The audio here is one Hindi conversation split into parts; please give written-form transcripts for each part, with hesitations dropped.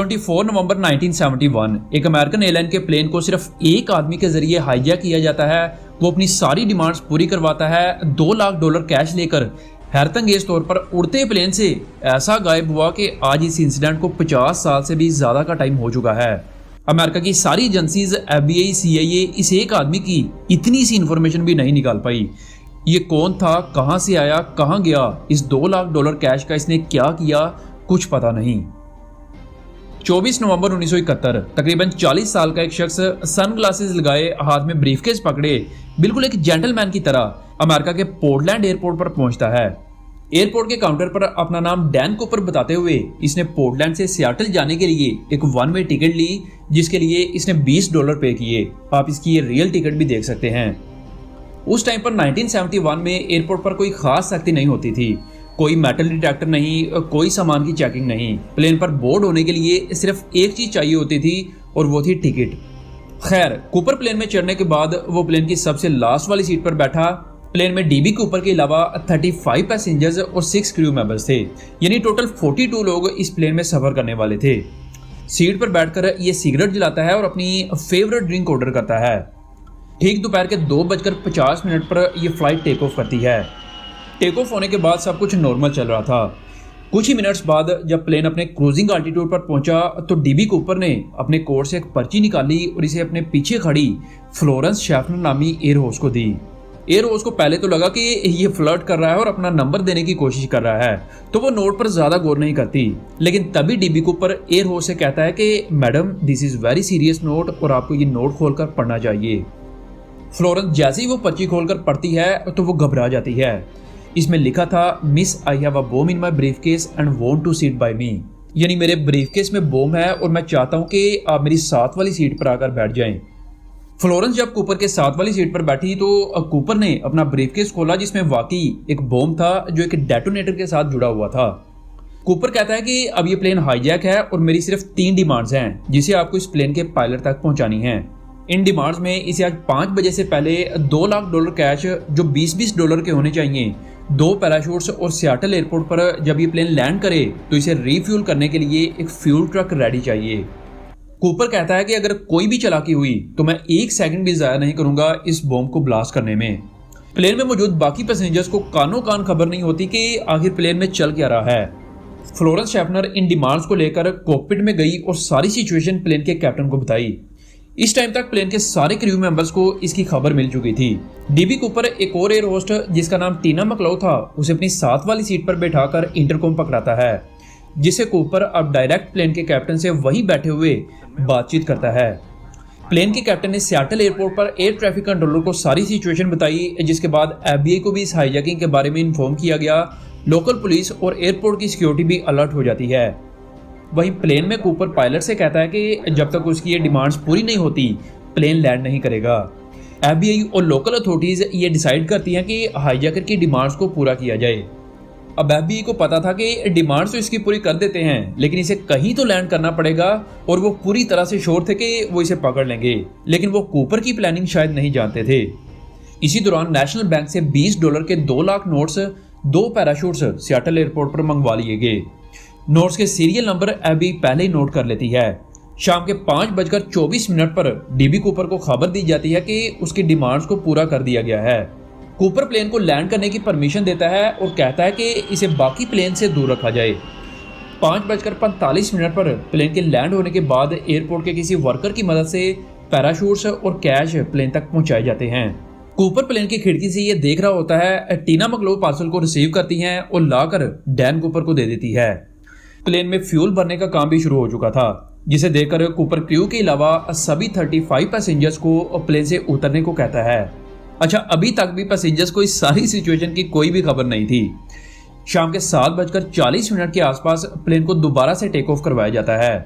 24 नवंबर 1971 एक अमेरिकन एयरलाइन के प्लेन को सिर्फ एक आदमी के जरिए हाईजैक किया जाता है। वो अपनी सारी डिमांड्स पूरी करवाता है। $2 लाख कैश लेकर हैरतअंगेज तौर पर उड़ते प्लेन से ऐसा गायब हुआ कि आज इस इंसिडेंट को 50 साल से भी ज़्यादा का टाइम हो चुका है। अमेरिका की सारी एजेंसीज FBI, CIA इस एक आदमी की इतनी सी इंफॉर्मेशन भी नहीं निकाल पाई। ये कौन था, कहाँ से आया, कहाँ गया, इस $2 लाख कैश का इसने क्या किया, कुछ पता नहीं। 24 नवंबर 1971 तकरीबन 40 साल का एक शख्स सनग्लासेस लगाए, हाथ में ब्रीफकेस पकड़े, बिल्कुल एक जेंटलमैन की तरह अमेरिका के पोर्टलैंड एयरपोर्ट पर पहुंचता है। एयरपोर्ट के काउंटर पर अपना नाम डैन कूपर बताते हुए इसने पोर्टलैंड से सियाटल जाने के लिए एक वन वे टिकट ली, जिसके लिए इसने $20 पे किए। आप इसकी ये रियल टिकट भी देख सकते हैं। उस टाइम पर 1971 में एयरपोर्ट पर कोई खास सख्ती नहीं होती थी। कोई मेटल डिटेक्टर नहीं, कोई सामान की चेकिंग नहीं। प्लेन पर बोर्ड होने के लिए सिर्फ एक चीज चाहिए होती थी और वो थी टिकट। खैर, कूपर प्लेन में चढ़ने के बाद वो प्लेन की सबसे लास्ट वाली सीट पर बैठा। प्लेन में DB कूपर के अलावा 35 पैसेंजर्स और 6 क्रू मेंबर्स थे, यानी टोटल 42 लोग इस प्लेन में सफर करने वाले थे। सीट पर बैठकर ये सिगरेट जलाता है और अपनी फेवरेट ड्रिंक ऑर्डर करता है। ठीक दोपहर के 2:50 पर यह फ्लाइट टेक ऑफ करती है। टेक ऑफ होने के बाद सब कुछ नॉर्मल चल रहा था। कुछ ही मिनट्स बाद जब प्लेन अपने क्रूजिंग अल्टीट्यूड पर पहुंचा तो DB कूपर ने अपने कोट से एक पर्ची निकाली और इसे अपने पीछे खड़ी फ्लोरेंस शेफनर नामी एयर होस्ट को दी। एयर होस्ट को पहले तो लगा कि ये फ्लर्ट कर रहा है और अपना नंबर देने की कोशिश कर रहा है, तो वो नोट पर ज्यादा गौर नहीं करती। लेकिन तभी DB कूपर एयर होस्ट से कहता है कि madam, this is very serious note और आपको ये नोट खोलकर पढ़ना चाहिए। फ्लोरेंस जैसे ही वो पर्ची खोलकर पढ़ती है तो वो घबरा जाती है। इसमें लिखा था, miss I have a bomb in my briefcase and want to sit by me, यानी मेरे ब्रीफकेस में बॉम्ब है और मैं चाहता हूं कि आप मेरी साथ वाली सीट पर आकर बैठ जाएं। फ्लोरेंस जब कूपर के साथ वाली सीट पर बैठी तो कूपर ने अपना ब्रीफकेस खोला, जिसमें वाकई एक बॉम्ब था जो एक डेटोनेटर के साथ जुड़ा हुआ था। कूपर कहता है कि अब ये प्लेन हाईजैक है और मेरी सिर्फ 3 डिमांड्स हैं जिसे आपको इस प्लेन के पायलट तक पहुंचानी है। इन डिमांड्स में इसे आज 5 बजे से पहले $2 लाख कैश जो $20 के होने चाहिए, 2 पैराशूट्स और सियाटल एयरपोर्ट पर जब ये प्लेन लैंड करे तो इसे रीफ्यूल करने के लिए एक फ्यूल ट्रक रेडी चाहिए। कूपर कहता है कि अगर कोई भी चालाकी हुई तो मैं 1 सेकंड भी ज़ाया नहीं करूंगा इस बॉम्ब को ब्लास्ट करने में। प्लेन में मौजूद बाकी पैसेंजर्स को कानों कान खबर नहीं होती कि आखिर प्लेन में चल क्या रहा है। फ्लोरेंस शेफनर इन डिमांड्स को लेकर कॉकपिट में गई और सारी सिचुएशन प्लेन के कैप्टन को बताई। इस टाइम तक प्लेन के सारे क्रू मेंबर्स को इसकी खबर मिल चुकी थी। DB कूपर एक और एयर होस्ट जिसका नाम टीना मकलाउ था, उसे अपनी साथ वाली सीट पर बैठाकर इंटरकॉम पकड़ाता है, जिसे कूपर अब डायरेक्ट प्लेन के कैप्टन से वहीं बैठे हुए बातचीत करता है। प्लेन के कैप्टन ने सियाटल एयरपोर्ट पर एयर ट्रैफिक कंट्रोलर को सारी सिचुएशन बताई, जिसके बाद FBI को भी इस हाईजैकिंग के बारे में इन्फॉर्म किया गया। लोकल पुलिस और एयरपोर्ट की सिक्योरिटी भी अलर्ट हो जाती है। वहीं प्लेन में कूपर पायलट से कहता है कि जब तक उसकी ये डिमांड्स पूरी नहीं होती प्लेन लैंड नहीं करेगा। FBI और लोकल अथॉरिटीज ये डिसाइड करती हैं कि हाईजैकर की डिमांड्स को पूरा किया जाए। अब FBI को पता था कि डिमांड्स तो इसकी पूरी कर देते हैं, लेकिन इसे कहीं तो लैंड करना पड़ेगा और वो पूरी तरह से श्योर थे कि वो इसे पकड़ लेंगे, लेकिन वो कूपर की प्लानिंग शायद नहीं जानते थे। इसी दौरान नेशनल बैंक से $20 के 2 lakh notes 2 parachutes Seattle airport पर मंगवा लिए गए। नोट्स के सीरियल नंबर FBI पहले ही नोट कर लेती है। शाम के 5:24 पर DB कूपर को खबर दी जाती है कि उसकी डिमांड्स को पूरा कर दिया गया है। कूपर प्लेन को लैंड करने की परमिशन देता है और कहता है कि इसे बाकी प्लेन से दूर रखा जाए। 5:45 पर प्लेन के लैंड होने के बाद एयरपोर्ट के किसी वर्कर की मदद से पैराशूट्स और कैश प्लेन तक पहुंचाए जाते हैं। कूपर प्लेन की खिड़की से ये देख रहा होता है। टीना मकलाउ पार्सल को रिसीव करती हैं और लाकर डैन कूपर को दे देती है। प्लेन में फ्यूल भरने का काम भी शुरू हो चुका था, जिसे देखकर कूपर क्रू के अलावा सभी 35 पैसेंजर्स को प्लेन से उतरने को कहता है। अच्छा, अभी तक भी पैसेंजर्स को इस सारी सिचुएशन की कोई भी खबर नहीं थी। शाम के 7:40 के आसपास प्लेन को दोबारा से टेक ऑफ करवाया जाता है।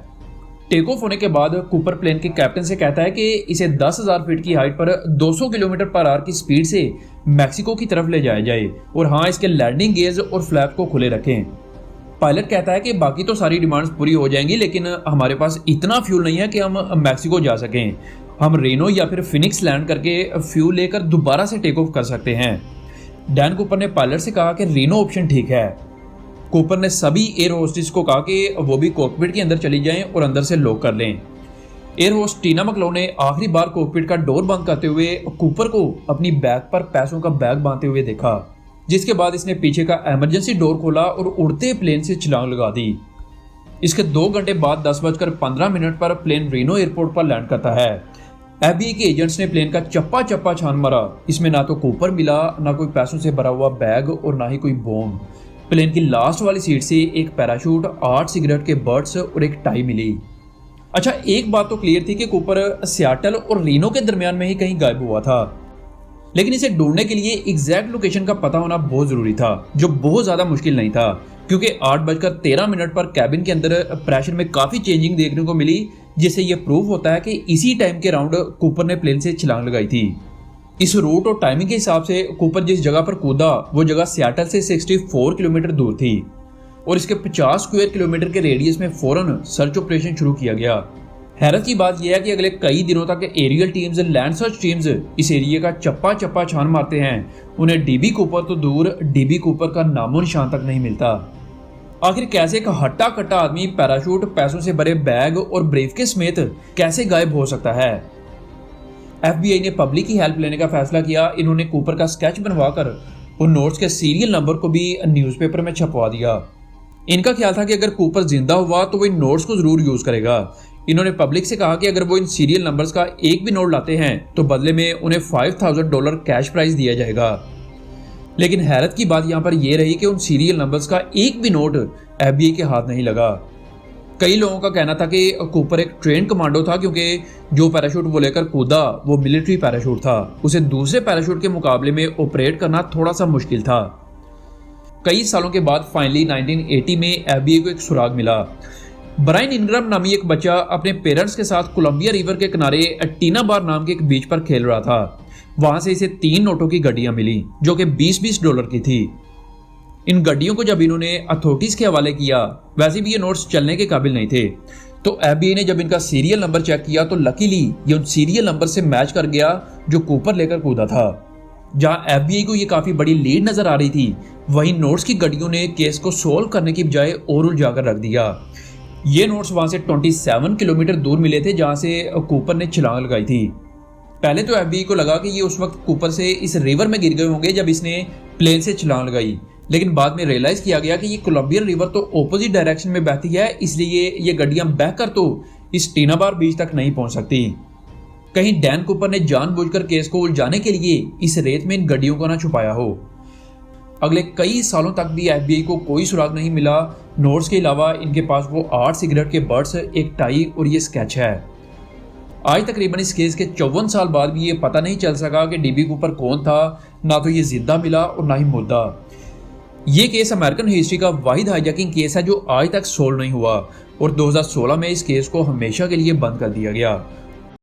टेक ऑफ होने के बाद कूपर प्लेन के कैप्टन से कहता है कि इसे 10,000 फीट की हाइट पर 200 किलोमीटर पर आवर की स्पीड से मैक्सिको की तरफ ले जाया जाए और हाँ, इसके लैंडिंग गेज और फ्लैप को खुले रखें। पायलट कहता है कि बाकी तो सारी डिमांड्स पूरी हो जाएंगी, लेकिन हमारे पास इतना फ्यूल नहीं है कि हम मैक्सिको जा सकें। हम रेनो या फिर फिनिक्स लैंड करके फ्यूल लेकर दोबारा से टेक ऑफ कर सकते हैं। डैन कूपर ने पायलट से कहा कि रेनो ऑप्शन ठीक है। कूपर ने सभी एयर होस्टेस को कहा कि वो भी कॉकपिट के अंदर चली जाएं और अंदर से लॉक कर लें। एयर होस्ट टीना मैकलो ने आखिरी बार कॉकपिट का डोर बंद करते हुए कूपर को अपनी बैग पर पैसों का बैग बांधते हुए देखा, जिसके बाद इसने पीछे का इमरजेंसी डोर खोला और उड़ते प्लेन से छलांग लगा दी। इसके 2 घंटे बाद 10:15 पर प्लेन रीनो एयरपोर्ट पर लैंड करता है। एफबीआई के एजेंट्स ने प्लेन का चप्पा चप्पा छान मारा। इसमें ना तो कूपर मिला, ना कोई पैसों से भरा हुआ बैग और ना ही कोई बॉम्ब। प्लेन की लास्ट वाली सीट से एक पैराशूट, 8 सिगरेट के बर्ड्स और एक टाई मिली। अच्छा, एक बात तो क्लियर थी कि कूपर सियाटल और रीनो के दरमियान में ही कहीं गायब हुआ था, लेकिन इसे ढूंढने के लिए एग्जैक्ट लोकेशन का पता होना बहुत जरूरी था, जो बहुत ज्यादा मुश्किल नहीं था, क्योंकि 8:13 पर कैबिन के अंदर प्रेशर में काफी चेंजिंग देखने को मिली, जिससे यह प्रूव होता है कि इसी टाइम के राउंड कूपर ने प्लेन से छलांग लगाई थी। इस रूट और टाइमिंग के हिसाब से कूपर जिस जगह पर कूदा वो जगह सियाटल से 64 किलोमीटर दूर थी और इसके 50 स्क्वायर किलोमीटर के रेडियस में फौरन सर्च ऑपरेशन शुरू किया गया। हैरत की बात यह है कि अगले कई दिनों तक aerial teams, land search teams इस एरिया का चप्पा चप्पा छान मारते हैं। उन्हें डीबी कूपर तो दूर, डीबी कूपर का नामो निशान तक नहीं मिलता। आखिर कैसे एक हट्टा कट्टा आदमी पैराशूट, पैसों से भरे बैग और ब्रीफकेस समेत कैसे गायब हो सकता है? एफबीआई ने पब्लिक की हेल्प लेने का फैसला किया। इन्होंने कूपर का स्केच बनवाकर उन नोट्स के सीरियल नंबर को भी न्यूज़पेपर में छपवा दिया। इनका ख्याल था कि अगर कूपर जिंदा हुआ तो वो इन नोट्स को जरूर यूज करेगा। इन्होंने पब्लिक से कहा कि अगर वो इन सीरियल नंबर्स का एक भी नोट लाते हैं तो बदले में उन्हें $5000 कैश प्राइज दिया जाएगा। लेकिन हैरत की बात यहाँ पर यह रही कि उन सीरियल नंबर्स का एक भी नोट एफबीआई के हाथ नहीं लगा। कई लोगों का कहना था कि कूपर एक ट्रेन कमांडो था, क्योंकि जो पैराशूट वो लेकर कूदा वो मिलिट्री पैराशूट था। उसे दूसरे पैराशूट के मुकाबले में ऑपरेट करना थोड़ा सा मुश्किल था। कई सालों के बाद फाइनली 1980 में एफबीआई को एक सुराग मिला। ब्रायन इनग्राम नामी एक बच्चा अपने पेरेंट्स के साथ कोलंबिया रिवर के किनारे टीना बार नाम के एक बीच पर खेल रहा था। वहां से इसे 3 नोटों की गड्डियां मिली जो कि $20 की थी। इन गड्डियों को जब इन्होंने अथॉरिटीज के हवाले किया, वैसे भी ये नोट्स चलने के काबिल नहीं थे, तो एफबीआई ने जब इनका सीरियल नंबर चेक किया तो लकीली ये उन सीरियल नंबर से मैच कर गया जो कूपर लेकर कूदा था। जहां एफबीआई को ये काफी बड़ी लीड नजर आ रही थी, वहीं नोट्स की गड्डियों ने केस को सोल्व करने की बजाय और उलझाकर रख दिया। ये नोट्स वहां से 27 किलोमीटर दूर मिले थे जहां से कूपर ने छलांग लगाई थी। पहले तो एफबीआई को लगा कि ये उस वक्त कूपर से इस रिवर में गिर गए होंगे जब इसने प्लेन से छलांग लगाई, लेकिन बाद में रियलाइज किया गया कि ये कोलंबिया रिवर तो ऑपोजिट डायरेक्शन में बहती है, इसलिए ये गड्डियां बहकर तो इस टीना बार बीच तक नहीं पहुंच सकती। कहीं डैन कूपर ने जानबूझकर केस को उलझाने के लिए इस रेत में इन गड्डियों को ना छुपाया हो। अगले कई सालों तक भी एफबीआई को कोई सुराग नहीं मिला। नोट्स के अलावा इनके पास वो 8 सिगरेट के बर्ड्स, एक टाई और ये स्केच है। आज तकरीबन इस केस के 54 साल बाद भी ये पता नहीं चल सका कि डीबी कूपर कौन था, ना तो ये जिंदा मिला और ना ही मुर्दा। ये केस अमेरिकन हिस्ट्री का वाहिद हाईजैकिंग केस है जो आज तक सोल्व नहीं हुआ और 2016 में इस केस को हमेशा के लिए बंद कर दिया गया।